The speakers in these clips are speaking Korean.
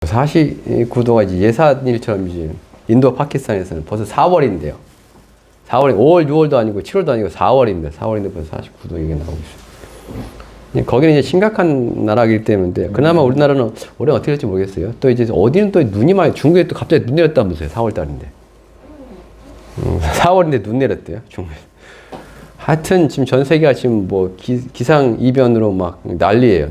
49도가 이제 예산일처럼 이제 인도 파키스탄에서는 벌써 4월인데요. 4월, 5월, 6월도 아니고 7월도 아니고 4월인데 4월인데 벌써 49도 이게 나오고 있어요. 거기는 이제 심각한 나라이기 때문에 그나마 우리나라는 올해 어떻게 될지 모르겠어요. 또 이제 어디는 또 눈이 많이 중국에 또 갑자기 눈 내렸다면서요. 4월 달인데. 4월인데 눈 내렸대요. 중국에. 하여튼 지금 전 세계가 지금 뭐 기상 이변으로 막 난리예요.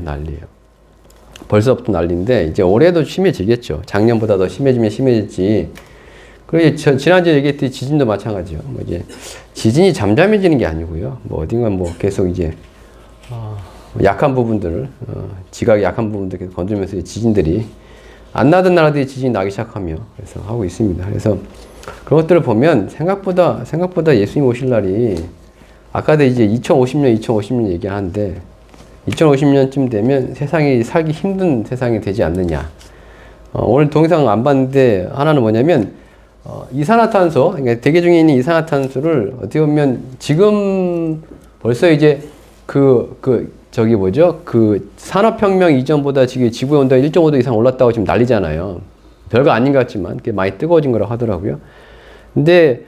벌써부터 난리인데 이제 올해도 심해지겠죠. 작년보다 더 심해지면 심해질지. 그리고 지난주에 얘기했듯이 지진도 마찬가지요. 뭐 이제 지진이 잠잠해지는 게 아니고요. 뭐 어딘가 뭐 계속 이제 약한 부분들을 지각이 약한 부분들 계속 건드리면서 지진들이 안 나던 나라들이 지진이 나기 시작하며 그래서 하고 있습니다. 그래서 그런 것들을 보면 생각보다 예수님 오실 날이 아까도 이제 2050년 얘기하는데 2050년쯤 되면 세상이 살기 힘든 세상이 되지 않느냐. 오늘 동영상 안 봤는데 하나는 뭐냐면 이산화탄소, 그러니까 대기 중에 있는 이산화탄소를 어떻게 보면 지금 벌써 이제 저기 뭐죠? 그 산업혁명 이전보다 지금 지구의 온도가 1.5도 이상 올랐다고 지금 난리잖아요. 별거 아닌 것 같지만 그게 많이 뜨거워진 거라고 하더라고요. 근데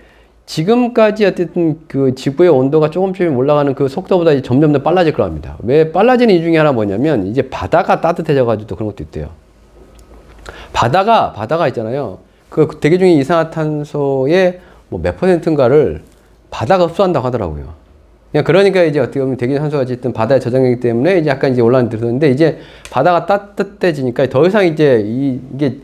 지금까지 어쨌든 그 지구의 온도가 조금씩 올라가는 그 속도보다 점점 더 빨라질 거랍니다. 왜 빨라지는 이유 중에 하나 뭐냐면 이제 바다가 따뜻해져가지고 또 그런 것도 있대요. 바다가 있잖아요. 그 대기 중에 이산화탄소의 뭐 몇 %인가를 바다가 흡수한다고 하더라고요. 그러니까 이제 어떻게 보면 대기 산소가 어쨌든 바다에 저장되기 때문에 이제 약간 이제 올라가는 들었는데 이제 바다가 따뜻해지니까 더 이상 이제 이게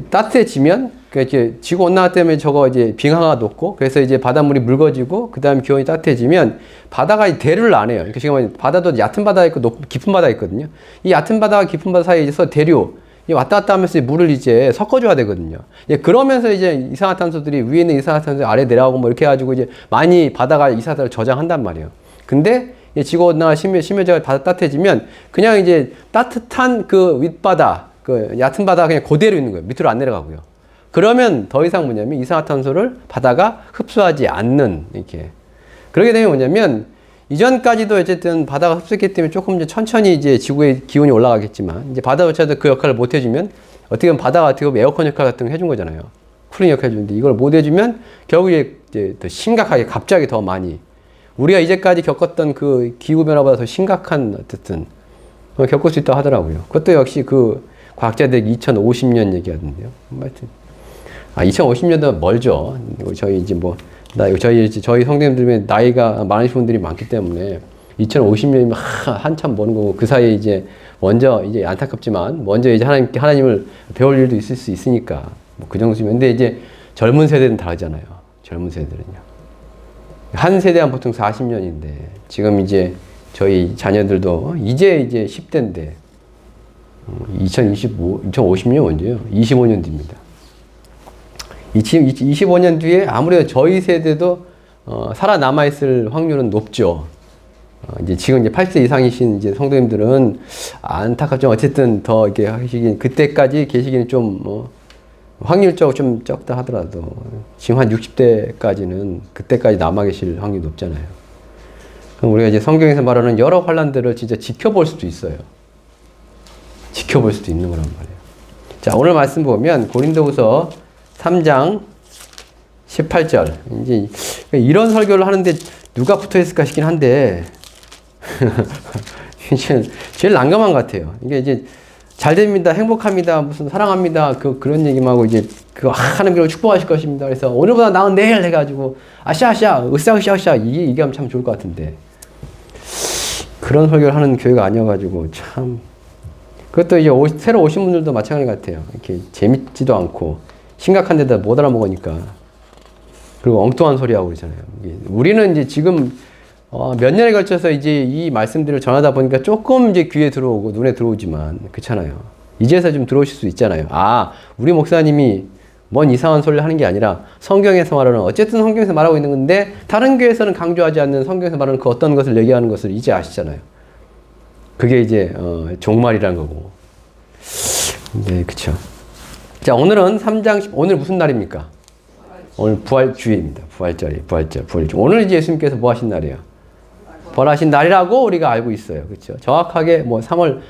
따뜻해지면 이제 지구 온난화 때문에 저거 이제 빙하가 녹고 그래서 이제 바닷물이 묽어지고 그 다음 기온이 따뜻해지면 바다가 대류를 안 해요. 그러니까 지금 바다도 얕은 바다 있고 깊은 바다 있거든요. 이 얕은 바다와 깊은 바다 사이에서 대류 왔다 갔다 하면서 물을 이제 섞어줘야 되거든요. 그러면서 이제 이산화탄소들이 위에 있는 이산화탄소 아래 내려가고 뭐 이렇게 해가지고 이제 많이 바다가 이산화탄소를 저장한단 말이에요. 근데 지구 온난화 심해져서 바다 따뜻해지면 그냥 이제 따뜻한 그 윗바다, 그 얕은 바다가 그냥 그대로 있는 거예요. 밑으로 안 내려가고요. 그러면 더 이상 뭐냐면 이산화탄소를 바다가 흡수하지 않는 이렇게. 그러게 되면 뭐냐면 이전까지도 어쨌든 바다가 흡수했기 때문에 조금 이제 천천히 이제 지구의 기온이 올라가겠지만 이제 바다조차도 그 역할을 못 해주면 어떻게 보면 바다가 어떻게 보면 에어컨 역할 같은 거 해준 거잖아요. 쿨링 역할 해주는데 이걸 못 해주면 결국에 이제 더 심각하게 갑자기 더 많이 우리가 이제까지 겪었던 그 기후변화보다 더 심각한 어쨌든 겪을 수 있다고 하더라고요. 그것도 역시 그 과학자들이 2050년 얘기하던데요. 하여튼 2050년도 멀죠. 저희 이제 뭐 저희 성도님들 중에 나이가 많으신 분들이 많기 때문에 2050년이면 한참 먼 거고 그 사이에 이제 먼저 이제 안타깝지만 먼저 이제 하나님을 배울 일도 있을 수 있으니까 뭐 그 정도면 근데 이제 젊은 세대는 다르잖아요. 젊은 세대는요. 한 세대는 보통 40년인데 지금 이제 저희 자녀들도 이제 10대인데 2050년 언제요? 25년 뒤입니다. 25년 뒤에 아무래도 저희 세대도 살아남아있을 확률은 높죠. 이제 지금 이제 80세 이상이신 이제 성도님들은 안타깝지만 어쨌든 더 이렇게 하시긴 그때까지 계시기는 좀 확률적으로 좀 적다 하더라도 지금 한 60대까지는 그때까지 남아 계실 확률이 높잖아요. 그럼 우리가 이제 성경에서 말하는 여러 환란들을 진짜 지켜볼 수도 있어요. 지켜볼 수도 있는 거란 말이에요. 자, 오늘 말씀 보면 고린도후서 3장 18절. 이제 이런 설교를 하는데 누가 붙어 있을까 싶긴 한데 제일 난감한 것 같아요. 이게 이제 잘 됩니다, 행복합니다, 무슨 사랑합니다, 그런 얘기만 하고 이제 그거 하나님께로 축복하실 것입니다. 그래서 오늘보다 나은 내일 해가지고 아샤아샤, 으쌰으쌰으쌰 이게 얘기하면 참 좋을 것 같은데 그런 설교를 하는 교회가 아니어가지고 참. 그것도 이제 새로 오신 분들도 마찬가지 같아요. 이렇게 재밌지도 않고 심각한 데다 못 알아먹으니까. 그리고 엉뚱한 소리 하고 그러잖아요. 우리는 이제 지금 몇 년에 걸쳐서 이제 이 말씀들을 전하다 보니까 조금 이제 귀에 들어오고 눈에 들어오지만 그렇잖아요. 이제서 좀 들어오실 수 있잖아요. 우리 목사님이 뭔 이상한 소리를 하는 게 아니라 성경에서 말하는 어쨌든 성경에서 말하고 있는 건데 다른 교회에서는 강조하지 않는 성경에서 말하는 그 어떤 것을 얘기하는 것을 이제 아시잖아요. 그게 이제 종말이라는 거고. 네, 그렇죠. 자, 오늘은 3장 오늘 무슨 날입니까? 오늘 부활주일입니다. 부활절. 오늘 이제 예수님께서 뭐 하신 날이에요? 벌하신 날이라고 우리가 알고 있어요. 그렇죠? 정확하게 뭐 3월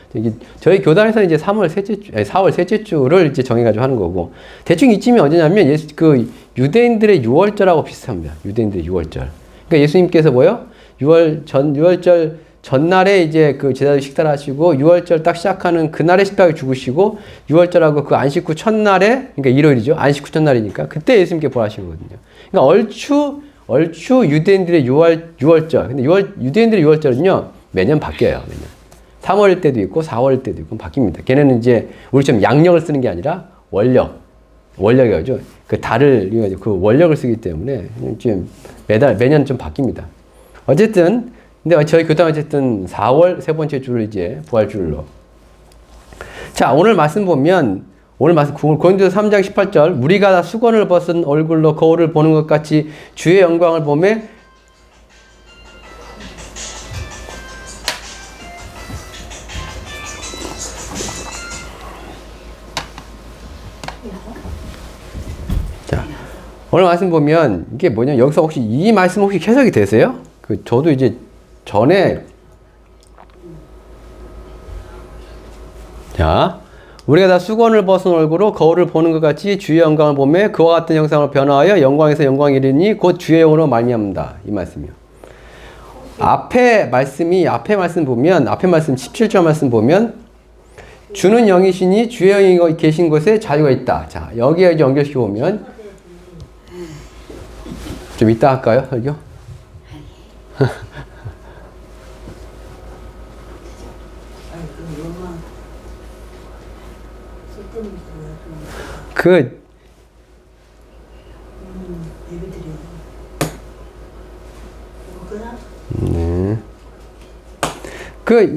저희 교단에서 이제 3월 셋째 주, 4월 셋째 주를 이제 정해가지고 하는 거고 대충 이쯤이 언제냐면 그 유대인들의 6월절하고 비슷합니다. 유대인들의 6월절. 그러니까 예수님께서 뭐요? 6월절 전날에 이제 그 제사들 식사를 하시고 6월절 딱 시작하는 그날에 십자가에 죽으시고 6월절하고 그 안식 후 첫날에 그러니까 일요일이죠. 안식 후 첫날이니까 그때 예수님께 벌하신 거거든요. 그러니까 얼추 유대인들의 6월절. 근데 유대인들의 6월절은요, 매년 바뀌어요, 매년. 3월일 때도 있고, 4월일 때도 있고, 바뀝니다. 걔네는 이제, 우리처럼 양력을 쓰는 게 아니라, 원력이죠. 그 달을, 그 원력을 쓰기 때문에, 지금 매년 좀 바뀝니다. 어쨌든, 근데 저희 교당 어쨌든 4월 세 번째 주를 이제 부활주일로. 자, 오늘 말씀 보면, 고린도서 3장 18절 우리가 다 수건을 벗은 얼굴로 거울을 보는 것 같이 주의 영광을 보매 자, 오늘 말씀 보면 이게 뭐냐 여기서 혹시 이 말씀 혹시 해석이 되세요? 저도 이제 전에 자 우리가 다 수건을 벗은 얼굴로 거울을 보는 것 같이 주의 영광을 보며 그와 같은 형상으로 변화하여 영광에서 영광이 이르니 곧 주의 영으로 말미암는다. 이 말씀이요. 앞에 말씀 보면 앞에 말씀 17절 말씀 보면 주는 영이시니 주의 영이 계신 곳에 자유가 있다. 자, 여기에 이제 연결시켜 보면 좀 이따 할까요? 설교?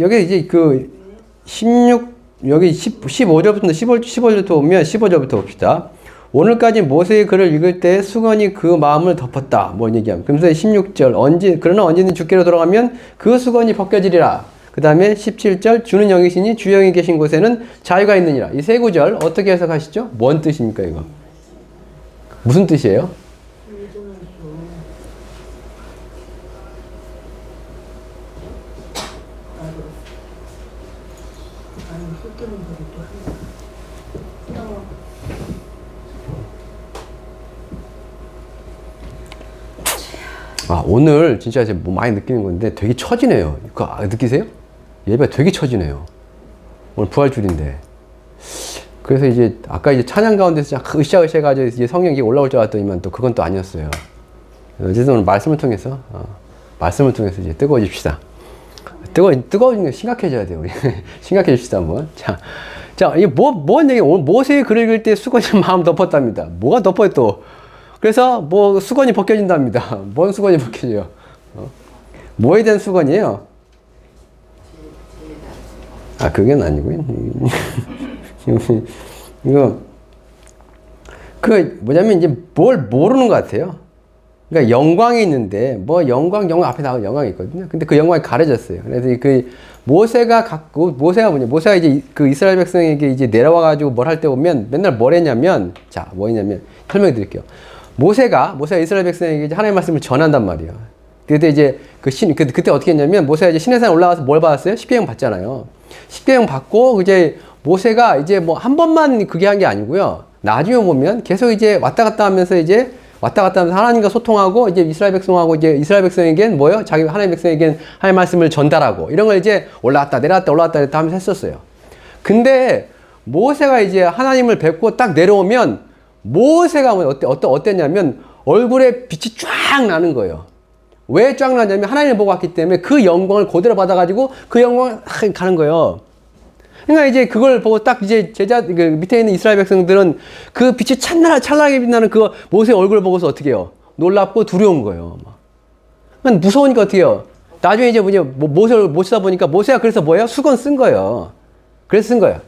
여기 이제 15절부터 15절부터 보면 15절부터 봅시다. 오늘까지 모세의 글을 읽을 때 수건이 그 마음을 덮었다. 뭐 얘기하면. 그러면서 16절, 그러나 언제든 주께로 돌아가면 그 수건이 벗겨지리라. 그 다음에 17절, 주는 영이시니 주 영이 계신 곳에는 자유가 있느니라. 이 세 구절 어떻게 해석하시죠? 뭔 뜻입니까, 이거? 무슨 뜻이에요? 오늘 진짜 제가 뭐 많이 느끼는 건데 되게 처지네요. 그거 느끼세요? 예배가 되게 처지네요. 오늘 부활주일인데. 그래서 이제 아까 이제 찬양 가운데서 으쌰으쌰 가지고 이제 성령이 올라올 줄 알았더니만 또 그건 또 아니었어요. 어쨌든 오늘 말씀을 통해서 이제 뜨거워집시다. 뜨거워지는 게 심각해져야 돼요. 우리 심각해집시다 한번. 자, 이게 뭔 얘기? 오늘 모세의 글을 읽을 때 수건이 마음 덮었답니다. 뭐가 덮어요 또? 그래서 뭐 수건이 벗겨진답니다. 뭔 수건이 벗겨져요? 뭐에 대한 수건이에요? 그건 아니고요. 이거 뭐냐면 이제 뭘 모르는 것 같아요. 그러니까 영광이 있는데 뭐 영광 앞에 나온 영광이 있거든요. 근데 그 영광이 가려졌어요. 그래서 모세가 모세가 이제 그 이스라엘 백성에게 이제 내려와 가지고 뭘 할 때 보면 맨날 뭘 했냐면 뭐였냐면 설명해 드릴게요. 모세가 이스라엘 백성에게 이제 하나님의 말씀을 전한단 말이에요. 그때 이제 그때 어떻게 했냐면 모세가 이제 시내산에 올라가서 뭘 받았어요? 십계명 받잖아요. 십계명 받고 이제 모세가 이제 뭐 한 번만 그게 한 게 아니고요. 나중에 보면 계속 이제 왔다 갔다 하면서 하나님과 소통하고 이제 이스라엘 백성하고 이제 이스라엘 백성에겐 뭐요? 자기 하나님 백성에겐 하나님의 말씀을 전달하고 이런 걸 이제 올라왔다 내려왔다 하면서 했었어요. 근데 모세가 이제 하나님을 뵙고 딱 내려오면 모세가 어땠냐면 얼굴에 빛이 쫙 나는 거예요. 왜 쫙 나냐면 하나님을 보고 왔기 때문에 그 영광을 그대로 받아가지고 그 영광을 가는 거예요. 그러니까 이제 그걸 보고 딱 이제 그 밑에 있는 이스라엘 백성들은 그 빛이 찬란하게 빛나는 그 모세의 얼굴을 보고서 어떻게 해요? 놀랍고 두려운 거예요. 그러니까 무서우니까 어떻게 해요? 나중에 이제 모세를 모시다 보니까 모세가 그래서 뭐예요? 수건 쓴 거예요. 그래서 쓴 거예요.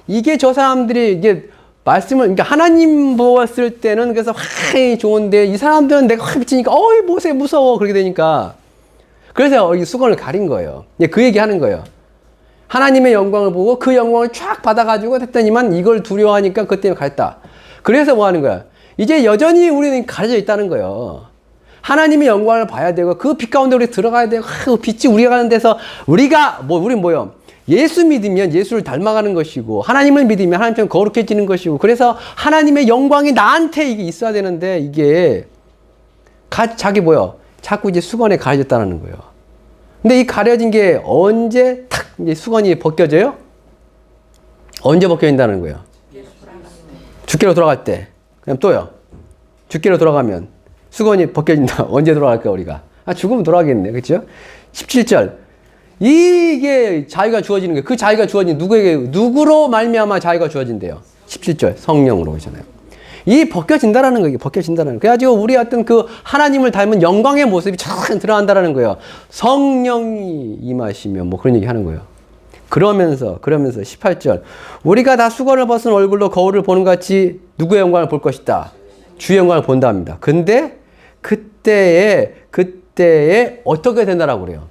이게 저 사람들이 이게 말씀을, 그러니까 하나님 보았을 때는 그래서 좋은데 이 사람들은 내가 확 비치니까 어이 모세 무서워 그렇게 되니까 그래서 이 수건을 가린 거예요. 그 얘기 하는 거예요. 하나님의 영광을 보고 그 영광을 쫙 받아가지고 했더니만 이걸 두려워하니까 그것 때문에 가렸다. 그래서 뭐 하는 거야? 이제 여전히 우리는 가려져 있다는 거예요. 하나님의 영광을 봐야 되고 그 빛 가운데 우리 들어가야 되고 그 빛이 우리가 가는 데서 우린 뭐요? 예수 믿으면 예수를 닮아가는 것이고 하나님을 믿으면 하나님처럼 거룩해지는 것이고 그래서 하나님의 영광이 나한테 이게 있어야 되는데 이게 자기 뭐요? 자꾸 이제 수건에 가려졌다는 거예요. 근데 이 가려진 게 언제 탁 이제 수건이 벗겨져요? 언제 벗겨진다는 거예요? 죽기로 돌아갈 때. 그럼 또요. 죽기로 돌아가면 수건이 벗겨진다. 언제 돌아갈까 우리가? 죽으면 돌아가겠네. 그렇죠? 17절. 이게 자유가 주어지는 거예요. 그 자유가 주어진 누구로 말미암아 자유가 주어진대요. 17절. 성령으로 그러잖아요. 이 벗겨진다라는 거예요. 벗겨진다라는 거예요. 그래가지고 우리 어떤 그 하나님을 닮은 영광의 모습이 쫙 드러난다라는 거예요. 성령이 임하시면 뭐 그런 얘기 하는 거예요. 그러면서 18절. 우리가 다 수건을 벗은 얼굴로 거울을 보는 것 같이 누구의 영광을 볼 것이다. 주의 영광을 본다 합니다. 근데 그때에 어떻게 된다라고 그래요?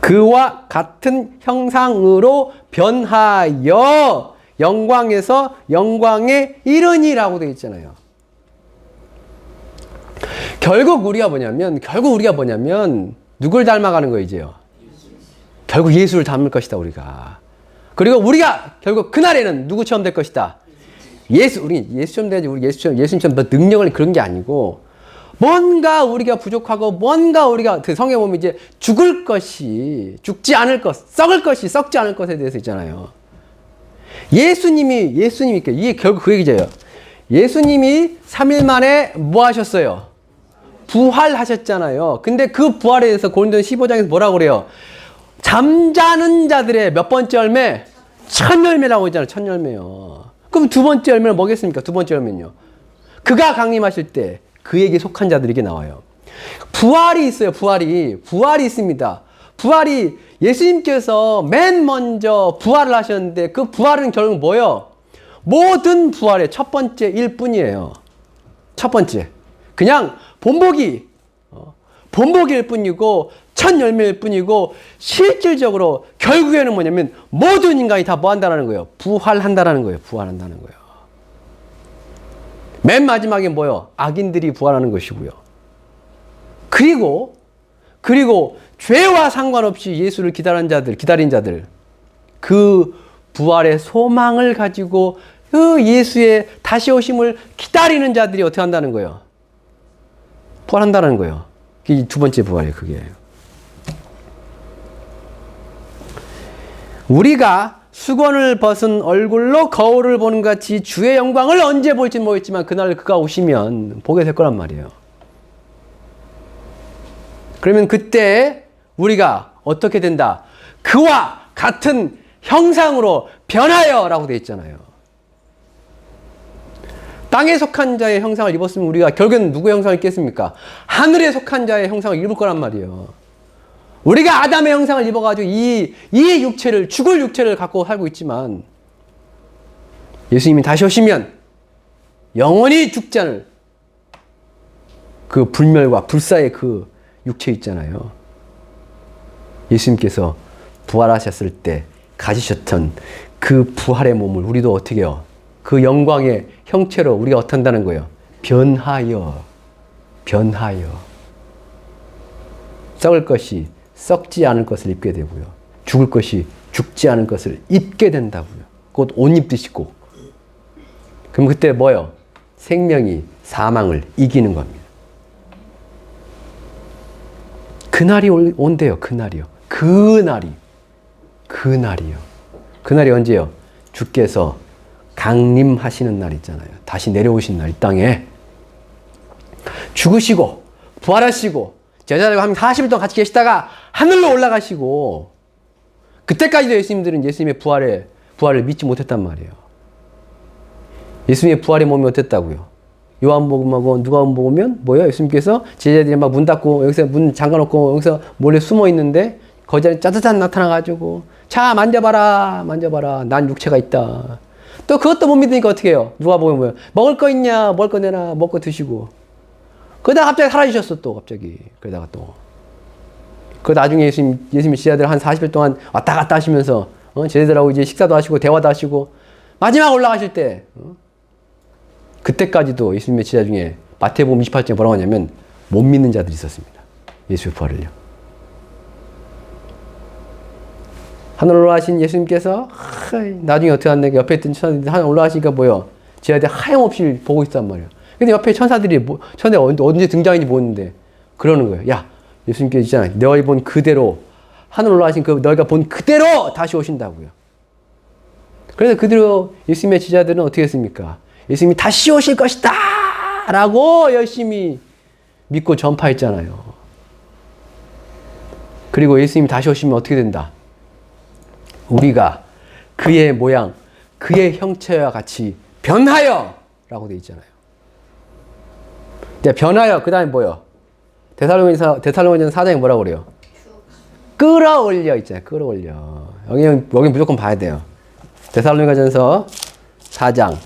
그와 같은 형상으로 변하여 영광에서 영광에 이르니라고 되어 있잖아요. 결국 우리가 뭐냐면 누굴 닮아가는 거예요, 이제요? 결국 예수를 닮을 것이다, 우리가. 그리고 우리가 결국 그날에는 누구처럼 될 것이다? 우리 예수처럼 돼야지. 우리 예수님처럼 뭐 능력을 그런 게 아니고 뭔가 우리가 부족하고 뭔가 우리가 그 성경에 보면 이제 죽지 않을 것, 썩을 것이 썩지 않을 것에 대해서 있잖아요. 예수님이 이게 결국 그 얘기죠. 예수님이 3일 만에 뭐 하셨어요? 부활하셨잖아요. 근데 그 부활에 대해서 고린도전 15장에서 뭐라고 그래요? 잠자는 자들의 몇 번째 열매? 첫 열매라고 했잖아요. 첫 열매요. 그럼 두 번째 열매는 뭐겠습니까? 두 번째 열매는요. 그가 강림하실 때 그에게 속한 자들에게 나와요. 부활이 있어요. 부활이 있습니다. 부활이 예수님께서 맨 먼저 부활을 하셨는데 그 부활은 결국 뭐예요? 모든 부활의 첫 번째일 뿐이에요. 첫 번째. 그냥 본보기일 뿐이고 첫 열매일 뿐이고 실질적으로 결국에는 뭐냐면 모든 인간이 다 뭐 한다는 거예요? 부활한다는 거예요. 부활한다는 거예요. 맨 마지막에 뭐예요? 악인들이 부활하는 것이고요. 그리고 죄와 상관없이 예수를 기다린 자들 그 부활의 소망을 가지고 그 예수의 다시 오심을 기다리는 자들이 어떻게 한다는 거예요? 부활한다는 거예요. 그게 두 번째 부활이에요. 그게. 우리가 수건을 벗은 얼굴로 거울을 보는 것 같이 주의 영광을 언제 볼지는 모르겠지만 그날 그가 오시면 보게 될 거란 말이에요. 그러면 그때 우리가 어떻게 된다? 그와 같은 형상으로 변하여 라고 되어 있잖아요. 땅에 속한 자의 형상을 입었으면 우리가 결국엔 누구의 형상을 입겠습니까? 하늘에 속한 자의 형상을 입을 거란 말이에요. 우리가 아담의 형상을 입어가지고 이 육체를, 죽을 육체를 갖고 살고 있지만 예수님이 다시 오시면 영원히 죽지 않을 그 불멸과 불사의 그 육체 있잖아요. 예수님께서 부활하셨을 때 가지셨던 그 부활의 몸을 우리도 어떻게 해요? 그 영광의 형체로 우리가 어떻게 한다는 거예요? 변하여. 썩을 것이 썩지 않을 것을 입게 되고요. 죽을 것이 죽지 않을 것을 입게 된다고요. 곧 옷 입듯이고. 그럼 그때 뭐예요? 생명이 사망을 이기는 겁니다. 그날이 온대요. 그날이요. 그날이 언제요? 주께서 강림하시는 날 있잖아요. 다시 내려오신 날, 이 땅에. 죽으시고, 부활하시고, 제자들과 한 40일 동안 같이 계시다가 하늘로 올라가시고, 그때까지도 예수님들은 예수님의 부활을 믿지 못했단 말이에요. 예수님의 부활의 몸이 어땠다고요? 요한복음하고 누가복음 보면 뭐예요? 예수님께서 제자들이 막 문 닫고 여기서 문 잠가놓고 여기서 몰래 숨어 있는데 거기에 짜자잔 나타나가지고 자 만져봐라 난 육체가 있다. 또 그것도 못 믿으니까 어떻게 해요? 누가복음 뭐예요? 먹을 거 있냐? 먹을 거 내놔. 먹고 드시고. 그러다가 갑자기 사라지셨어 또 갑자기. 그러다가 또. 그 나중에 예수님 제자들 한 40일 동안 왔다 갔다 하시면서 제자들하고 이제 식사도 하시고 대화도 하시고 마지막 올라가실 때 그때까지도 예수님의 제자 중에 마태복음 28장에 뭐라고 하냐면 못 믿는 자들이 있었습니다. 예수의 부활을요. 하늘 올라가신 예수님께서 나중에 어떻게 하는데 옆에 있던 천사들이 하늘 올라가시니까 뭐요? 제자들이 하염없이 보고 있단 말이에요. 근데 옆에 천사들이 천사들이 언제 등장인지 모르는데 그러는 거예요. 야, 예수님께서 있잖아요. 너희 본 그대로 하늘 올라가신 너희가 본 그대로 다시 오신다고요. 그래서 그대로 예수님의 제자들은 어떻게 했습니까? 예수님이 다시 오실 것이다! 라고 열심히 믿고 전파했잖아요. 그리고 예수님이 다시 오시면 어떻게 된다? 우리가 그의 모양, 그의 형체와 같이 변하여! 라고 되어 있잖아요. 변하여, 그 다음에 뭐요? 데살로니가전 4장에 뭐라고 그래요? 끌어올려 있잖아요. 끌어올려. 여기 무조건 봐야 돼요. 데살로니가전서 4장.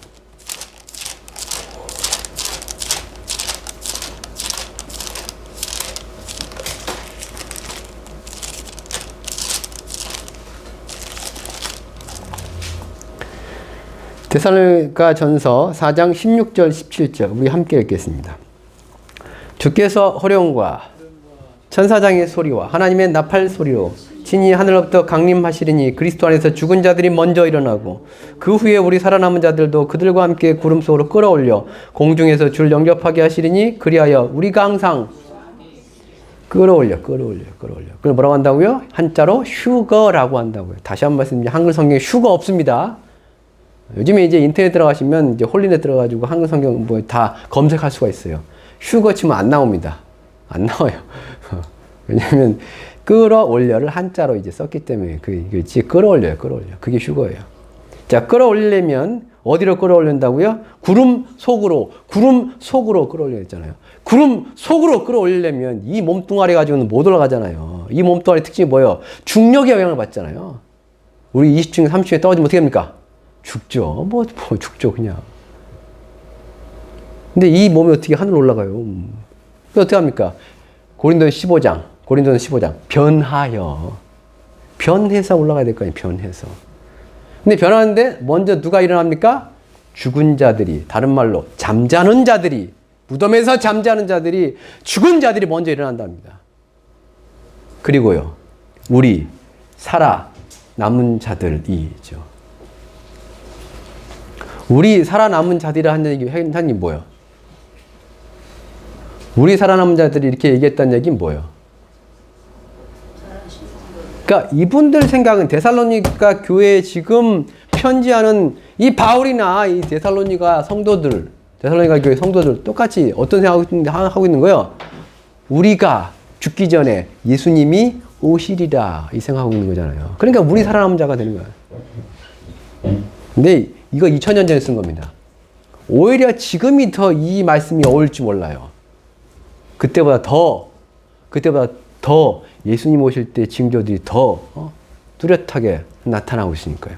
데살로니가전서 4장 16절 17절 우리 함께 읽겠습니다. 주께서 호령과 천사장의 소리와 하나님의 나팔 소리로 친히 하늘로부터 강림하시리니 그리스도 안에서 죽은 자들이 먼저 일어나고 그 후에 우리 살아남은 자들도 그들과 함께 구름 속으로 끌어올려 공중에서 줄 영접하게 하시리니 그리하여 우리가 항상 끌어올려. 그걸 뭐라고 한다고요? 한자로 휴거라고 한다고요. 다시 한 번 말씀드리면 한글 성경에 휴거 없습니다. 요즘에 이제 인터넷 들어가시면 이제 홀리넷 들어가지고 한글 성경 뭐 다 검색할 수가 있어요. 휴거 치면 안 나옵니다. 안 나와요. 왜냐면 끌어올려를 한자로 이제 썼기 때문에 그게 끌어올려요. 그게 휴거예요. 자, 끌어올리려면 어디로 끌어올린다고요? 구름 속으로 끌어올려 있잖아요. 구름 속으로 끌어올리려면 이 몸뚱아리 가지고는 못 올라가잖아요. 이 몸뚱아리 특징이 뭐예요? 중력의 영향을 받잖아요. 우리 20층, 30층에 떨어지면 어떻게 합니까? 죽죠. 뭐 죽죠, 그냥. 근데 이 몸이 어떻게 하늘로 올라가요? 그래서 어떻게 합니까? 고린도전 15장. 변해서 올라가야 될 거 아니에요, 변해서. 근데 변하는데 먼저 누가 일어납니까? 죽은 자들이, 다른 말로 잠자는 자들이, 무덤에서 잠자는 자들이, 죽은 자들이 먼저 일어난답니다. 그리고요, 우리 살아남은 자들이죠. 우리 살아남은 자들이라 하는 얘기 뭐예요? 우리 살아남은 자들이 이렇게 얘기했다는 얘기는 뭐예요? 그러니까 이분들 생각은 데살로니가 교회에 지금 편지하는 이 바울이나 이 데살로니가 교회 성도들 똑같이 어떤 생각을 하고 있는 거예요? 우리가 죽기 전에 예수님이 오시리라 이 생각하고 있는 거잖아요. 그러니까 우리 살아남은 자가 되는 거예요. 근데 이거 2000년 전에 쓴 겁니다. 오히려 지금이 더 이 말씀이 어울릴지 몰라요. 그때보다 더 예수님 오실 때 징조들이 더 뚜렷하게 나타나고 있으니까요.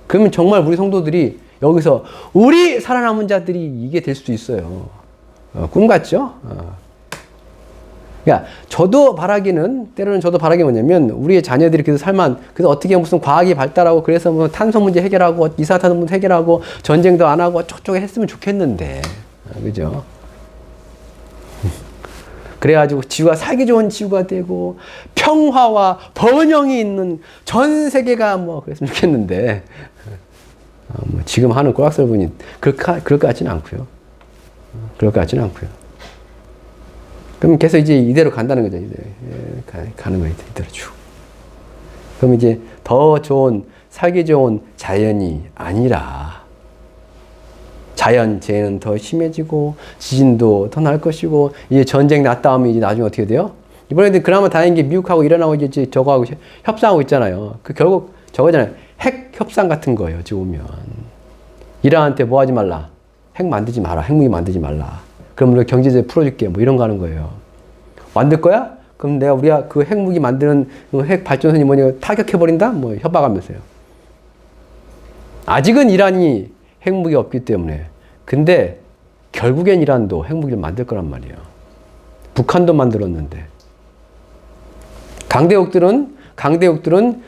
그러면 정말 우리 성도들이 여기서 우리 살아남은 자들이 이게 될 수도 있어요. 꿈 같죠? 그러니까 때로는 저도 바라기는 뭐냐면 우리의 자녀들이 그래서 그래서 어떻게 무슨 과학이 발달하고 그래서 뭐 탄소 문제 해결하고 이산화탄소 문제 해결하고 전쟁도 안 하고 쪽쪽에 했으면 좋겠는데, 그죠? 그래가지고 지구가 살기 좋은 지구가 되고 평화와 번영이 있는 전 세계가 뭐 그랬으면 좋겠는데 뭐 지금 하는 꼬락설 분이 그럴 것 같지는 않고요. 그럼 계속 이제 이대로 간다는 거죠. 가는 거예요. 이대로 쭉. 그럼 이제 더 좋은 살기 좋은 자연이 아니라 자연 재해는 더 심해지고 지진도 더 날 것이고 이제 전쟁 났다 하면 이제 나중에 어떻게 돼요? 이번에도 그나마 다행인 게 미국하고 이란하고 이제 저거하고 협상하고 있잖아요. 그 결국 저거잖아요. 핵 협상 같은 거예요. 지금 오면 이란한테 뭐 하지 말라. 핵 만들지 마라. 핵무기 만들지 말라. 그럼 우리가 경제제 풀어줄게. 뭐 이런 거 하는 거예요. 만들 거야? 그럼 우리가 그 핵무기 만드는 핵 발전선이 뭐냐 타격해버린다? 뭐 협박하면서요. 아직은 이란이 핵무기가 없기 때문에. 근데 결국엔 이란도 핵무기를 만들 거란 말이에요. 북한도 만들었는데. 강대국들은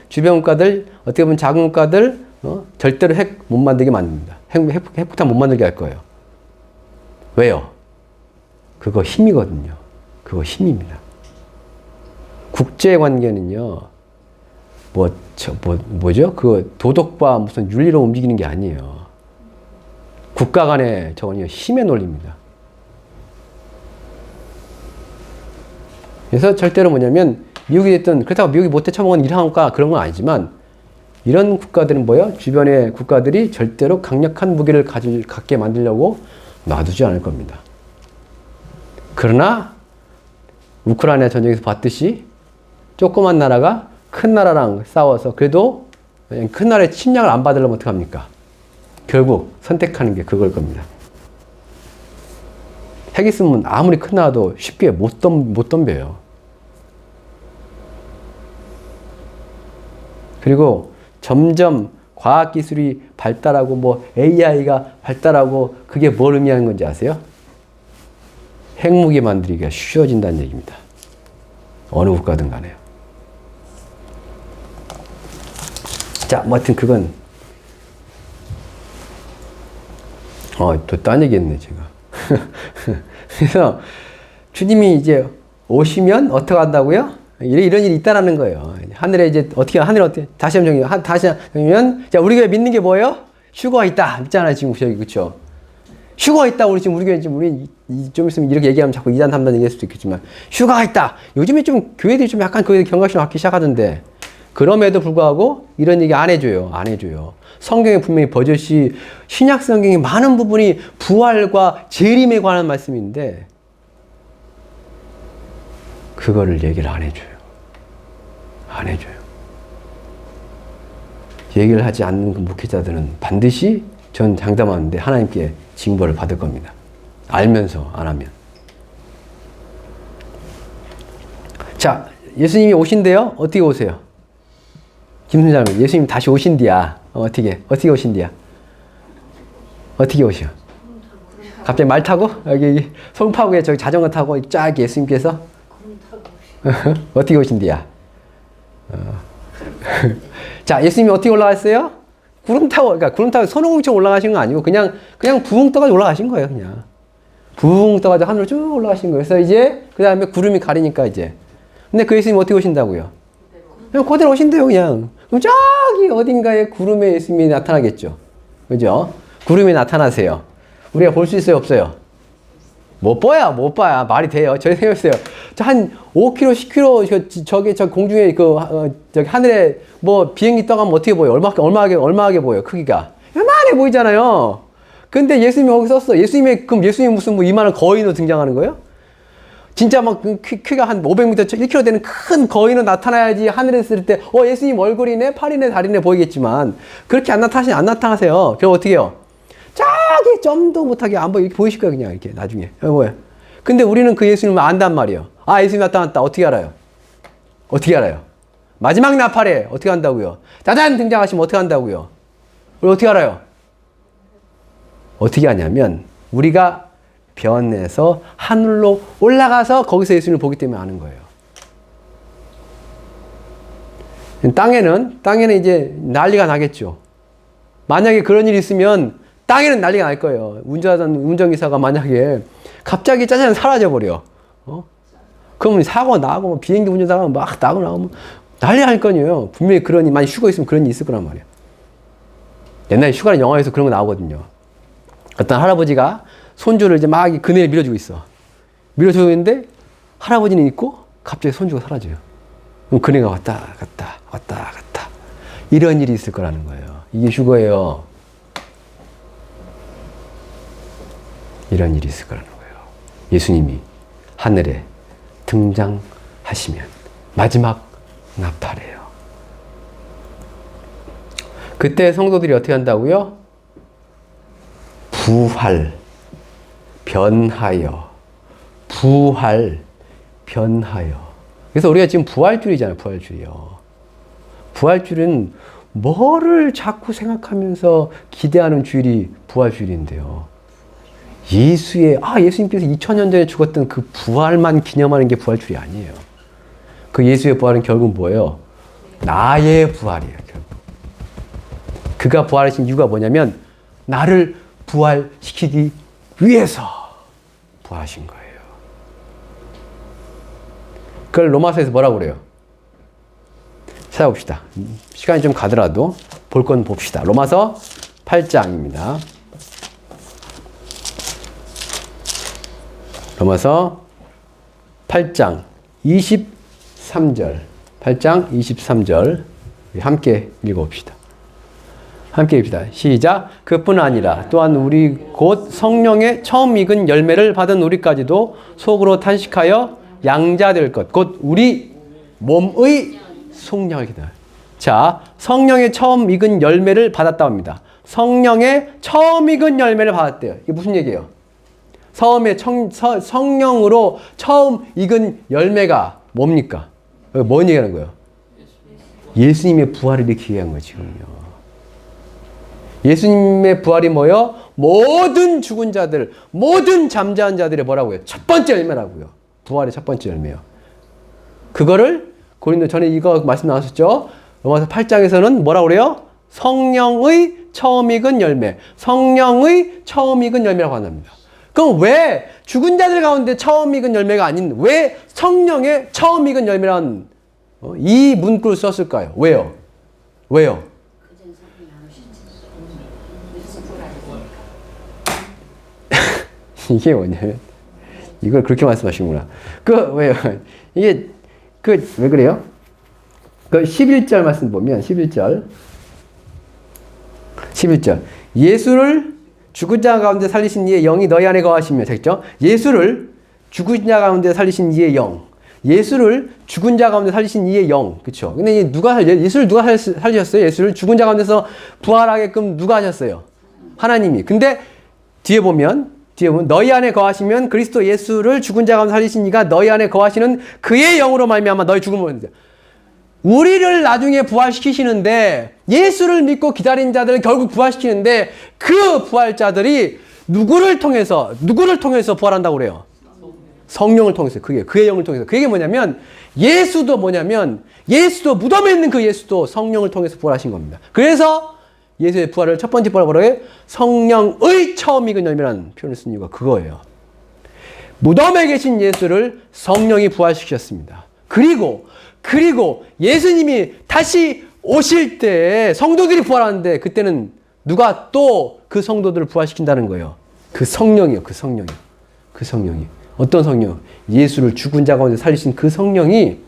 주변 국가들, 어떻게 보면 작은 국가들, 절대로 핵 못 만들게 만듭니다. 핵폭탄 못 만들게 할 거예요. 왜요? 그거 힘이거든요. 그거 힘입니다. 국제관계는요, 뭐죠? 그 도덕과 무슨 윤리로 움직이는 게 아니에요. 국가 간의 저건요, 힘의 논리입니다. 그래서 절대로 뭐냐면, 미국이 됐든, 그렇다고 미국이 못해 처먹은 이상한 국가 그런 건 아니지만, 이런 국가들은 뭐예요? 주변의 국가들이 절대로 강력한 무기를 갖게 만들려고 놔두지 않을 겁니다. 그러나, 우크라이나 전쟁에서 봤듯이, 조그만 나라가 큰 나라랑 싸워서 그래도 큰 나라의 침략을 안 받으려면 어떡합니까? 결국 선택하는 게 그걸 겁니다. 핵 있으면 아무리 큰 나라도 쉽게 못 덤벼요. 그리고 점점 과학기술이 발달하고 뭐 AI가 발달하고 그게 뭘 의미하는 건지 아세요? 핵무기 만들기가 쉬워진다는 얘기입니다. 어느 국가든 간에요. 자, 뭐 하여튼 그건 또 딴 얘기 했네 제가. 그래서 주님이 이제 오시면 어떻게 한다고요? 이런 일이 있다라는 거예요. 하늘에 이제 하늘에 어떻게 다시 한번 정리면 자, 우리가 믿는 게 뭐예요? 휴거가 있다. 있잖아요, 지금 저기 그렇죠? 휴거가 있다. 우리 교회 우리 좀 있으면 이렇게 얘기하면 자꾸 2단 3단 얘기할 수도 있겠지만 휴거가 있다. 요즘에 좀 교회들이 좀 약간 그에 경각심을 갖기 시작하던데 그럼에도 불구하고 이런 얘기 안 해줘요. 성경에 분명히 버젓이 신약 성경의 많은 부분이 부활과 재림에 관한 말씀인데 그거를 얘기를 안 해줘요. 얘기를 하지 않는 그 목회자들은 반드시 전 장담하는데 하나님께 징벌을 받을 겁니다. 알면서 안 하면. 자, 예수님이 오신대요? 어떻게 오세요? 김순자님, 예수님 다시 오신디야. 어떻게 오신디야? 어떻게 오셔? 갑자기 말 타고? 여기 송파구에 저기 자전거 타고 쫙 예수님께서? 어떻게 오신디야? 자, 예수님이 어떻게 올라갔어요? 구름 타고 손오공처럼 올라가신 건 아니고 그냥 부흥 떠가지고 올라가신 거예요, 그냥. 부흥 떠가지고 하늘로 쭉 올라가신 거예요. 그래서 이제 그 다음에 구름이 가리니까 이제. 근데 그 예수님 어떻게 오신다고요? 그냥 그대로 오신대요, 그냥. 그럼 저기 어딘가에 구름에 예수님이 나타나겠죠. 그죠? 구름이 나타나세요. 우리가 볼 수 있어요, 없어요? 못 봐야 말이 돼요. 저희 생각했어요. 한 5km, 10km 저 공중에 저기 하늘에 뭐 비행기 떠가면 어떻게 보여요? 얼마하게 보여요? 크기가 요만해 보이잖아요. 근데 예수님이 거기 썼어. 그럼 예수님이 무슨 뭐 이만한 거인으로 등장하는 거예요? 진짜 막 키가 한 500m, 1km 되는 큰 거인으로 나타나야지 하늘에 있을 때 예수님 얼굴이네, 팔이네, 다리네 보이겠지만 그렇게 안 나타나세요. 그럼 어떻게 해요? 저기 점도 못하게 안 보여. 이렇게 보이실 거예요, 그냥 이렇게 나중에. 뭐야? 근데 우리는 그 예수님을 안단 말이에요. 아, 예수님 나타났다. 어떻게 알아요? 마지막 나팔에 어떻게 한다고요? 짜잔 등장하시면 어떻게 한다고요? 우리 어떻게 알아요? 어떻게 하냐면 우리가 변해서 하늘로 올라가서 거기서 예수님을 보기 때문에 아는 거예요. 땅에는 이제 난리가 나겠죠. 만약에 그런 일이 있으면 땅에는 난리가 날 거예요. 운전기사가 만약에 갑자기 짜잔 사라져버려. 그러면 사고가 나고, 뭐 비행기 운전하다가 막 나고, 난리 날 거예요. 분명히 그런 일, 많이 휴가 있으면 그런 일이 있을 거란 말이에요. 옛날에 휴가는 영화에서 그런 거 나오거든요. 어떤 할아버지가 손주를 이제 막 그네에 밀어주고 있어. 밀어주고 있는데, 할아버지는 있고, 갑자기 손주가 사라져요. 그럼 그네가 왔다 갔다. 이런 일이 있을 거라는 거예요. 이게 휴거예요. 이런 일이 있을 거라는 거예요. 예수님이 하늘에 등장하시면 마지막 나팔이에요. 그때 성도들이 어떻게 한다고요? 변하여. 그래서 우리가 지금 부활주의잖아요. 부활주의는 뭐를 자꾸 생각하면서 기대하는 주일이 부활주일인데요. 예수님께서 2000년 전에 죽었던 그 부활만 기념하는 게 부활주일이 아니에요. 그 예수의 부활은 결국 뭐예요? 나의 부활이에요, 결국. 그가 부활하신 이유가 뭐냐면, 나를 부활시키기 위해서. 부활하신 거예요. 그걸 로마서에서 뭐라고 그래요? 찾아봅시다. 시간이 좀 가더라도 볼 건 봅시다. 로마서 8장입니다. 로마서 8장 23절. 8장 23절. 함께 읽어봅시다. 함께 읽읍시다. 시작. 그뿐 아니라 또한 우리 곧 성령의 처음 익은 열매를 받은 우리까지도 속으로 탄식하여 양자될 것, 곧 우리 몸의 속량을 기다려. 자, 성령의 처음 익은 열매를 받았다고 합니다. 성령의 처음 익은 열매를 받았대요. 이게 무슨 얘기예요? 성령으로 처음 익은 열매가 뭡니까? 뭔 얘기하는 거예요? 예수님의 부활을 얘기한 거예요, 지금요. 예수님의 부활이 뭐예요? 모든 죽은 자들, 모든 잠자한 자들의 뭐라고요? 첫 번째 열매라고요. 부활의 첫 번째 열매요. 그거를 고린도 전에 이거 말씀 나왔었죠? 로마서 8장에서는 뭐라고 그래요? 성령의 처음 익은 열매. 성령의 처음 익은 열매라고 한답니다. 그럼 왜 죽은 자들 가운데 처음 익은 열매가 아닌 왜 성령의 처음 익은 열매라는 이 문구를 썼을까요? 왜요? 왜요? 이게 뭐냐면 이걸 그렇게 말씀하시는구나. 왜요? 이게 왜 그래요? 11절 말씀 보면 11절 예수를 죽은 자 가운데 살리신 이의 영이 너희 안에 거하시며 됐죠? 예수를 죽은 자 가운데 살리신 이의 영. 예수를 죽은 자 가운데 살리신 이의 영. 그렇죠? 근데 예수를 누가 살리셨어요? 예수를 죽은 자 가운데서 부활하게끔 누가 하셨어요? 하나님이. 근데 뒤에 보면 너희 안에 거하시면 그리스도 예수를 죽은 자 가운데 살리신 이가 너희 안에 거하시는 그의 영으로 말미암아 너희 죽음을 우리를 나중에 부활시키시는데 예수를 믿고 기다린 자들은 결국 부활시키는데 그 부활자들이 누구를 통해서 부활한다고 그래요? 성령을 통해서. 그게 그의 영을 통해서. 그게 뭐냐면 예수도 무덤에 있는 그 예수도 성령을 통해서 부활하신 겁니다. 그래서 예수의 부활을 첫 번째 부활을 뭐라고 해요? 성령의 처음 익은 열매라는 표현을 쓴 이유가 그거예요. 무덤에 계신 예수를 성령이 부활시켰습니다. 그리고 예수님이 다시 오실 때 성도들이 부활하는데 그때는 누가 또 그 성도들을 부활시킨다는 거예요? 그 성령이요. 그 성령이. 어떤 성령? 예수를 죽은 자 가운데 살리신 그 성령이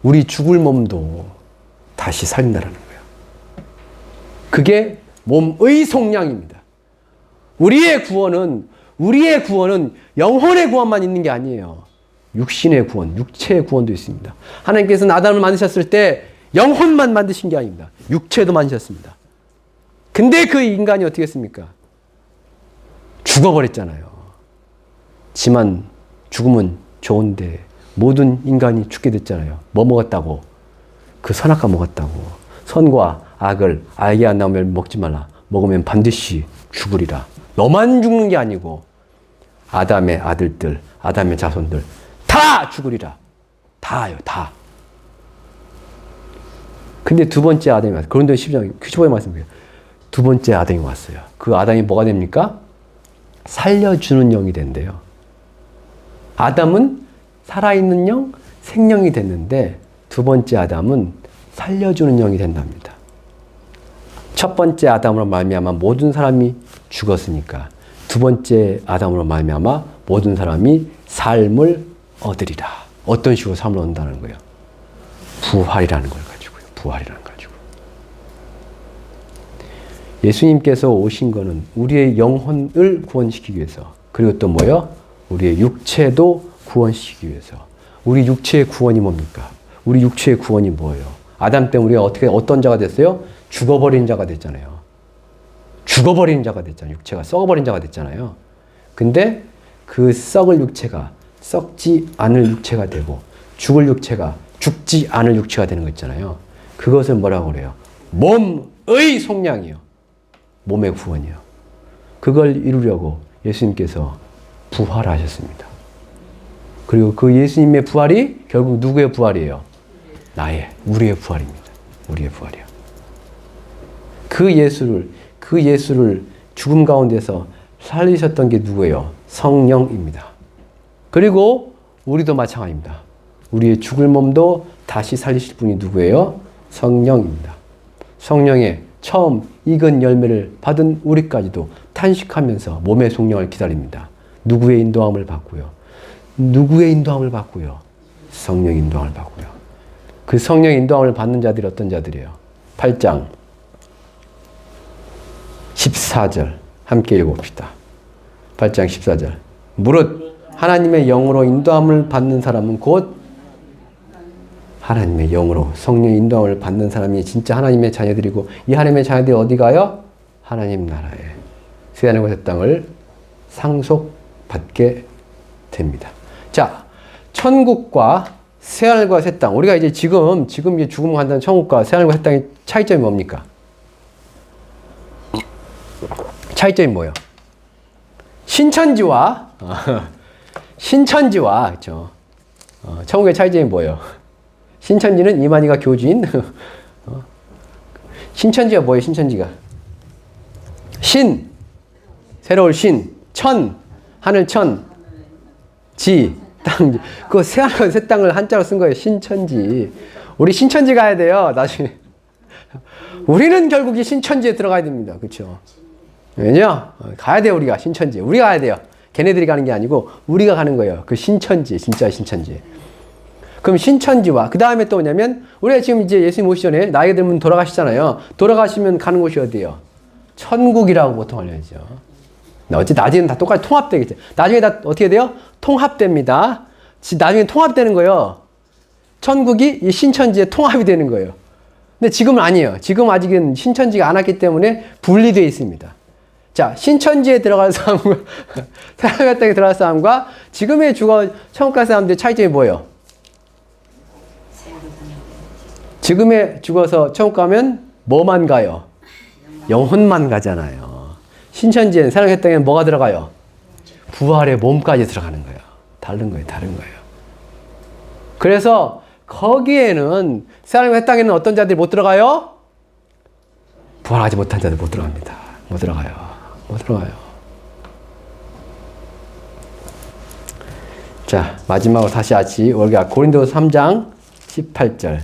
우리 죽을 몸도 다시 살린다라는 거예요. 그게 몸의 속량입니다. 우리의 구원은 영혼의 구원만 있는 게 아니에요. 육신의 구원, 육체의 구원도 있습니다. 하나님께서는 아담을 만드셨을 때 영혼만 만드신 게 아닙니다. 육체도 만드셨습니다. 근데 그 인간이 어떻게 했습니까? 죽어버렸잖아요. 지만 죽음은 좋은데 모든 인간이 죽게 됐잖아요. 뭐 먹었다고? 그 선악과 먹었다고. 선과 악을 알게 안 나오면 먹지 말라. 먹으면 반드시 죽으리라. 너만 죽는 게 아니고 아담의 아들들, 아담의 자손들 다 죽으리라. 다요, 다. 근데 두 번째 아담이 왔어요. 고린도 12장 15절 말씀이에요. 두 번째 아담이 왔어요. 그 아담이 뭐가 됩니까? 살려주는 영이 된대요. 아담은 살아있는 영, 생명이 됐는데 두 번째 아담은 살려주는 영이 된답니다. 첫 번째 아담으로 말미암아 모든 사람이 죽었으니까 두 번째 아담으로 말미암아 모든 사람이 삶을 얻으리라. 어떤 식으로 삶을 얻는다는 거예요? 부활이라는 걸 가지고요. 부활이라는 걸 가지고. 예수님께서 오신 거는 우리의 영혼을 구원시키기 위해서, 그리고 또 뭐요? 우리의 육체도 구원시키기 위해서. 우리 육체의 구원이 뭡니까? 우리 육체의 구원이 뭐예요? 아담 때문에 우리가 어떤 자가 됐어요? 죽어버린 자가 됐잖아요. 죽어버린 자가 됐잖아요. 육체가 썩어버린 자가 됐잖아요. 근데 그 썩을 육체가 썩지 않을 육체가 되고 죽을 육체가 죽지 않을 육체가 되는 거 있잖아요. 그것을 뭐라고 그래요? 몸의 속량이요. 몸의 구원이요. 그걸 이루려고 예수님께서 부활하셨습니다. 그리고 그 예수님의 부활이 결국 누구의 부활이에요? 우리의 부활입니다. 우리의 부활이요. 그 예수를 죽음 가운데서 살리셨던 게 누구예요? 성령입니다. 그리고 우리도 마찬가지입니다. 우리의 죽을 몸도 다시 살리실 분이 누구예요? 성령입니다. 성령의 처음 익은 열매를 받은 우리까지도 탄식하면서 몸의 성령을 기다립니다. 누구의 인도함을 받고요? 누구의 인도함을 받고요? 성령의 인도함을 받고요. 그 성령의 인도함을 받는 자들이 어떤 자들이에요? 8장 14절 함께 읽어봅시다. 8장 14절. 무릇 하나님의 영으로 인도함을 받는 사람은 곧 하나님의 영으로 성령의 인도함을 받는 사람이 진짜 하나님의 자녀들이고, 이 하나님의 자녀들이 어디 가요? 하나님 나라에 새하늘과 새 땅을 상속받게 됩니다. 자, 천국과 새하늘과 새 땅. 우리가 이제 지금 이제 죽음을 간다는 천국과 새하늘과 새 땅의 차이점이 뭡니까? 차이점이 뭐예요? 신천지와 그렇죠. 천국의 차이점이 뭐예요? 신천지는 이만희가 교주인. 신천지가 뭐예요? 신천지가 새로울 신, 하늘천, 지, 땅. 그 새하늘과 새 땅을 한자로 쓴 거예요. 신천지. 우리 신천지 가야 돼요. 나중에. 우리는 결국 이 신천지에 들어가야 됩니다. 그렇죠? 왜냐? 가야 돼요. 우리가 신천지. 우리가 가야 돼요. 걔네들이 가는 게 아니고 우리가 가는 거예요. 그 신천지, 진짜 신천지. 그럼 신천지와 그 다음에 또 뭐냐면, 우리가 지금 이제 예수님 오시기 전에 나이가 들면 돌아가시잖아요. 돌아가시면 가는 곳이 어디예요? 천국이라고 보통 알려야죠. 나중에는 다 똑같이 통합되겠죠. 나중에 다 어떻게 돼요? 통합됩니다. 나중에 통합되는 거예요. 천국이 이 신천지에 통합이 되는 거예요. 근데 지금은 아니에요. 지금 아직은 신천지가 안 왔기 때문에 분리되어 있습니다. 자, 신천지에 들어갈 사람과 새하늘과 땅에 들어갈 사람과 지금의 천국 갈 사람들의 차이점이 뭐예요? 지금에 죽어서 천국 가면 뭐만 가요? 영혼만 가잖아요. 신천지엔, 새하늘과 땅에는 뭐가 들어가요? 부활의 몸까지 들어가는 거예요. 다른 거예요. 그래서 거기에는, 새하늘과 땅에는 어떤 자들이 못 들어가요? 부활하지 못한 자들 못 들어갑니다. 못 들어가요. 자, 마지막으로 다시 우리가 고린도서 3장 18절.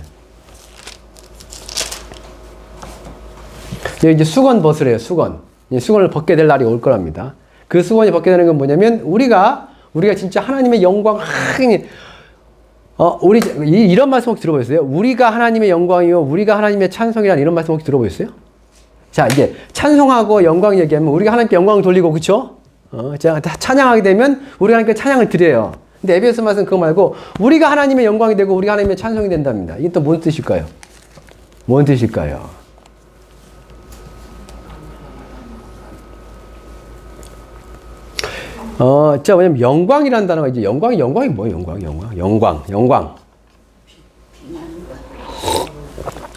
여기 이제 수건 벗으래요. 수건을 벗게 될 날이 올 거랍니다. 그 수건이 벗게 되는 건 뭐냐면, 우리가 진짜 하나님의 영광, 이런 말씀 혹시 들어보셨어요? 우리가 하나님의 영광이요, 우리가 하나님의 찬송이라는 이런 말씀 혹시 들어보셨어요? 자, 이제 찬송하고 영광 얘기하면 우리가 하나님께 영광을 돌리고, 그쵸? 자, 찬양하게 되면 우리가 하나님께 찬양을 드려요. 근데 에베소 말씀 그거 말고 우리가 하나님의 영광이 되고 우리가 하나님의 찬송이 된답니다. 이게 또 뭔 뜻일까요? 자, 왜냐면 영광이라는 단어가 이제 영광이 뭐예요? 영광.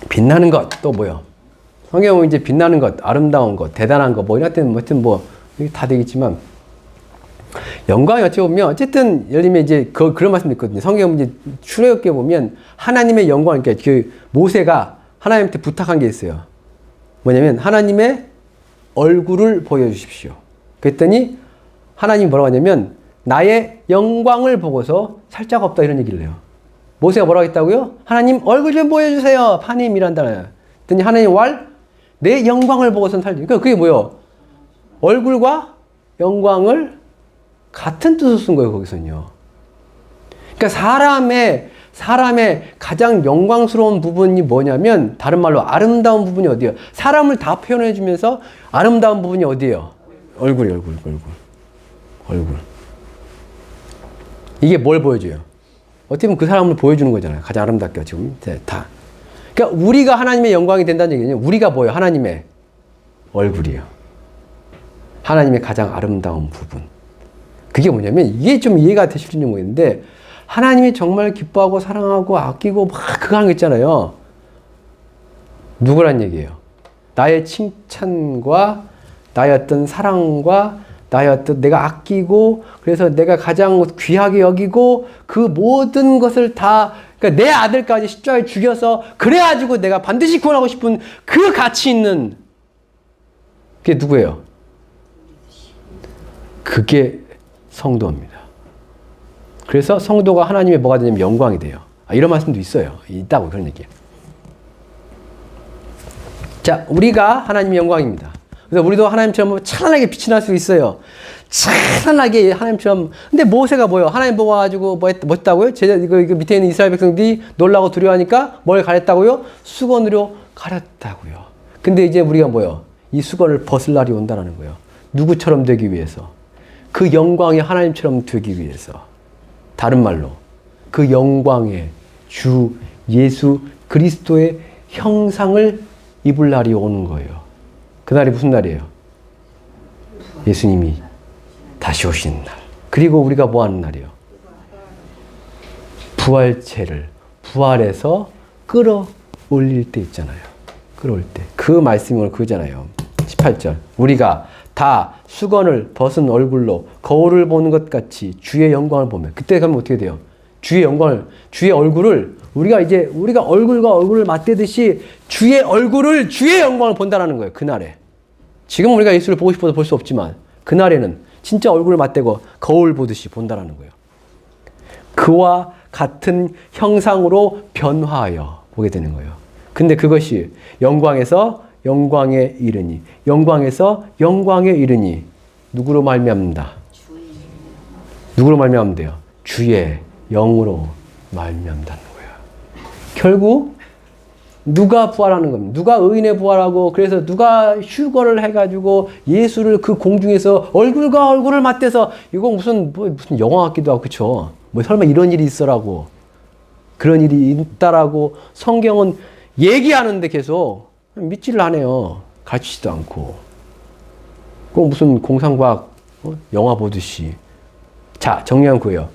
빛나는 것. 또 뭐요? 성경은 이제 빛나는 것, 아름다운 것, 대단한 것, 이럴 때는 이게 다 되겠지만, 영광이 어찌 보면, 어쨌든, 예를 들면 이제 그런 말씀도 있거든요. 성경 이제 출애굽기에 보면 하나님의 영광, 그러니까 그 모세가 하나님한테 부탁한 게 있어요. 뭐냐면 하나님의 얼굴을 보여주십시오. 그랬더니 하나님이 뭐라고 하냐면, 나의 영광을 보고서 살짝 없다, 이런 얘기를 해요. 모세가 뭐라고 했다고요? 하나님 얼굴 좀 보여주세요. 파님이란다. 그랬더니 하나님 내 영광을 보고서는 살지. 그러니까 그게 뭐예요? 얼굴과 영광을 같은 뜻으로 쓴 거예요, 거기서는요. 그러니까 사람의 가장 영광스러운 부분이 뭐냐면, 다른 말로 아름다운 부분이 어디예요? 사람을 다 표현해 주면서 아름다운 부분이 어디예요? 얼굴. 이게 뭘 보여줘요? 어떻게 보면 그 사람을 보여주는 거잖아요. 가장 아름답게 지금 다. 그러니까 우리가 하나님의 영광이 된다는 얘기는, 우리가 뭐예요? 하나님의 얼굴이에요. 하나님의 가장 아름다운 부분. 그게 뭐냐면, 이게 좀 이해가 되실지 모르겠는데, 하나님이 정말 기뻐하고 사랑하고 아끼고 막 그거 하는 거 있잖아요. 누구란 얘기예요? 나의 칭찬과 나의 어떤 사랑과 나의 어떤 내가 아끼고, 그래서 내가 가장 귀하게 여기고, 그 모든 것을 다, 그러니까 내 아들까지 십자가에 죽여서 그래가지고 내가 반드시 구원하고 싶은 그 가치 있는, 그게 누구예요? 그게 성도입니다. 그래서 성도가 하나님의 뭐가 되냐면 영광이 돼요. 이런 말씀도 있어요. 있다고 그런 얘기예요. 자, 우리가 하나님의 영광입니다. 그래서 우리도 하나님처럼 찬란하게 빛이 날 수 있어요. 찬란하게 하나님처럼. 근데 모세가 뭐예요? 하나님 보고 와가지고 뭐 했다고요? 이거 밑에 있는 이스라엘 백성들이 놀라고 두려워하니까 뭘 가렸다고요? 수건으로 가렸다고요. 근데 이제 우리가 뭐예요? 이 수건을 벗을 날이 온다는 거예요. 누구처럼 되기 위해서. 그 영광이 하나님처럼 되기 위해서. 다른 말로 그 영광의 주 예수 그리스도의 형상을 입을 날이 오는 거예요. 그날이 무슨 날이에요? 예수님이 다시 오시는 날. 그리고 우리가 뭐 하는 날이에요? 부활체를 부활해서 끌어올릴 때 있잖아요. 끌어올 때. 그 말씀이 오늘 그거잖아요. 18절. 우리가 다 수건을 벗은 얼굴로 거울을 보는 것 같이 주의 영광을 보면, 그때 가면 어떻게 돼요? 주의 영광을, 주의 얼굴을 우리가 얼굴과 얼굴을 맞대듯이 주의 얼굴을, 주의 영광을 본다라는 거예요. 그날에. 지금 우리가 예수를 보고 싶어서 볼 수 없지만 그날에는 진짜 얼굴을 맞대고 거울 보듯이 본다라는 거예요. 그와 같은 형상으로 변화하여 보게 되는 거예요. 근데 그것이 영광에서 영광에 이르니, 영광에서 영광에 이르니 누구로 말미암는다? 누구로 말미암으면 돼요? 주의 영으로 말미암다는 거예요. 결국 누가 부활하는 겁니다. 누가 의인의 부활하고, 그래서 누가 휴거를 해가지고 예수를 그 공중에서 얼굴과 얼굴을 맞대서, 이거 무슨 영화 같기도 하고, 그쵸? 뭐 설마 이런 일이 있어라고, 그런 일이 있다라고 성경은 얘기하는데 계속 믿지를 않아요. 가르치지도 않고. 꼭 무슨 공상과학 영화 보듯이. 자, 정리한 거예요.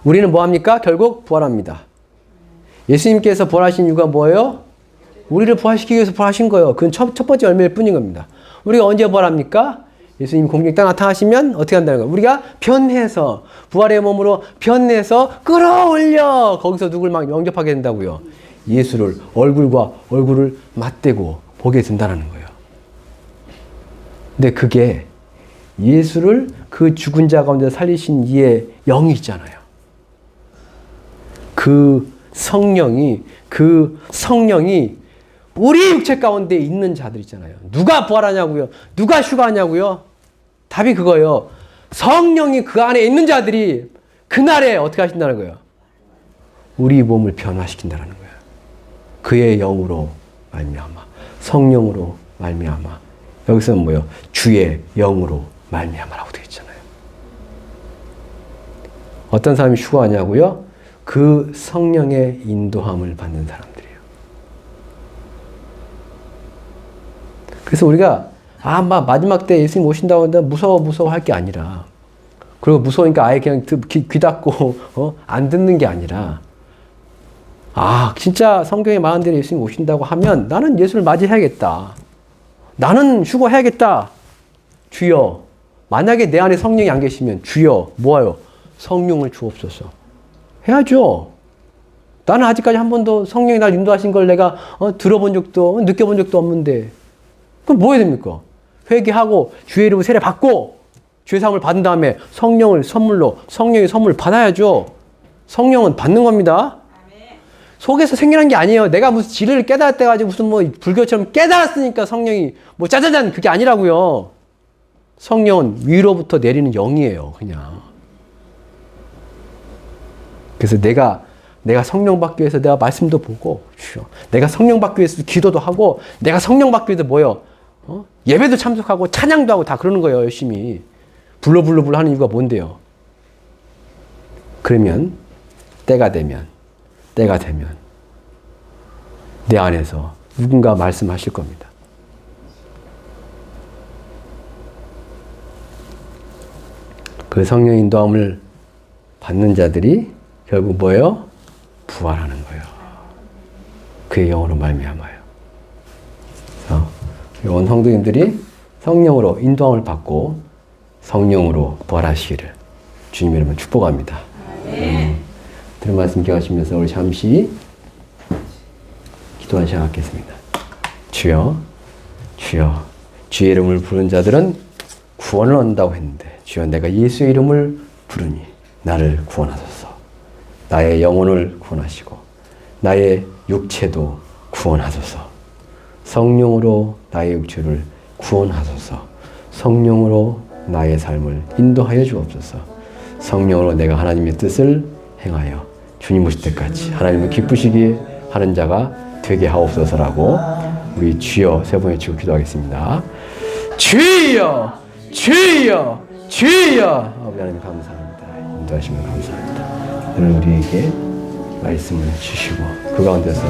우리는 뭐 합니까? 결국 부활합니다. 예수님께서 부활하신 이유가 뭐예요? 우리를 부활시키기 위해서 부활하신 거예요. 그건 첫 번째 열매일 뿐인 겁니다. 우리가 언제 부활합니까? 예수님 공중에 딱 나타나시면 어떻게 한다는 거예요? 우리가 변해서, 부활의 몸으로 변해서 끌어올려, 거기서 누굴 막 영접하게 된다고요. 예수를 얼굴과 얼굴을 맞대고 보게 된다는 거예요. 근데 그게 예수를 그 죽은 자 가운데 살리신 이의 영이 있잖아요. 그 성령이 우리 육체 가운데 있는 자들 있잖아요. 누가 부활하냐고요? 누가 휴가하냐고요? 답이 그거예요. 성령이 그 안에 있는 자들이 그날에 어떻게 하신다는 거예요? 우리 몸을 변화시킨다는 거예요. 그의 영으로 말미암아, 성령으로 말미암아. 여기서는 뭐예요? 주의 영으로 말미암아라고 되어 있잖아요. 어떤 사람이 휴가하냐고요? 그 성령의 인도함을 받는 사람들이에요. 그래서 우리가 마지막 때 예수님 오신다고 하는데 무서워 할 게 아니라, 그리고 무서우니까 아예 그냥 귀 닫고 안 듣는 게 아니라, 진짜 성경에 말한 대로 예수님 오신다고 하면 나는 예수를 맞이해야겠다. 나는 휴거해야겠다. 주여, 만약에 내 안에 성령이 안 계시면 주여 뭐예요? 성령을 주옵소서. 해야죠. 나는 아직까지 한 번도 성령이 날 인도하신 걸 내가 들어본 적도 느껴본 적도 없는데, 그럼 뭐 해야 됩니까? 회개하고 주의 이름으로 세례 받고 죄사함을 받은 다음에 성령의 선물 받아야죠. 성령은 받는 겁니다. 속에서 생겨난 게 아니에요. 내가 무슨 진리를 깨달았다 가지고 무슨 뭐 불교처럼 깨달았으니까 성령이 뭐 짜자잔 그게 아니라고요. 성령은 위로부터 내리는 영이에요, 그냥. 그래서 내가 성령 받기 위해서 내가 말씀도 보고, 내가 성령 받기 위해서 기도도 하고, 내가 성령 받기 위해서 뭐요? 예배도 참석하고 찬양도 하고 다 그러는 거예요, 열심히. 불러 하는 이유가 뭔데요? 그러면 때가 되면 내 안에서 누군가 말씀하실 겁니다. 그 성령 인도함을 받는 자들이 결국 뭐예요? 부활하는 거예요. 그의 영으로 말미암아요. 온 성도님들이 성령으로 인도함을 받고 성령으로 부활하시기를 주님 이름으로 축복합니다. 들은 말씀 기억하시면서 우리 잠시 기도한 시간 갖겠습니다. 주여, 주의 이름을 부른 자들은 구원을 얻는다고 했는데 주여 내가 예수의 이름을 부르니 나를 구원하소서. 나의 영혼을 구원하시고 나의 육체도 구원하소서. 성령으로 나의 육체를 구원하소서. 성령으로 나의 삶을 인도하여 주옵소서. 성령으로 내가 하나님의 뜻을 행하여 주님 오실 때까지 하나님을 기쁘시게 하는 자가 되게 하옵소서라고 우리 주여 세 번 외치고 기도하겠습니다. 주여! 주여! 주여! 아버지 하나님 감사합니다. 인도하시면 감사합니다. 오늘 우리에게 말씀을 주시고 그 가운데서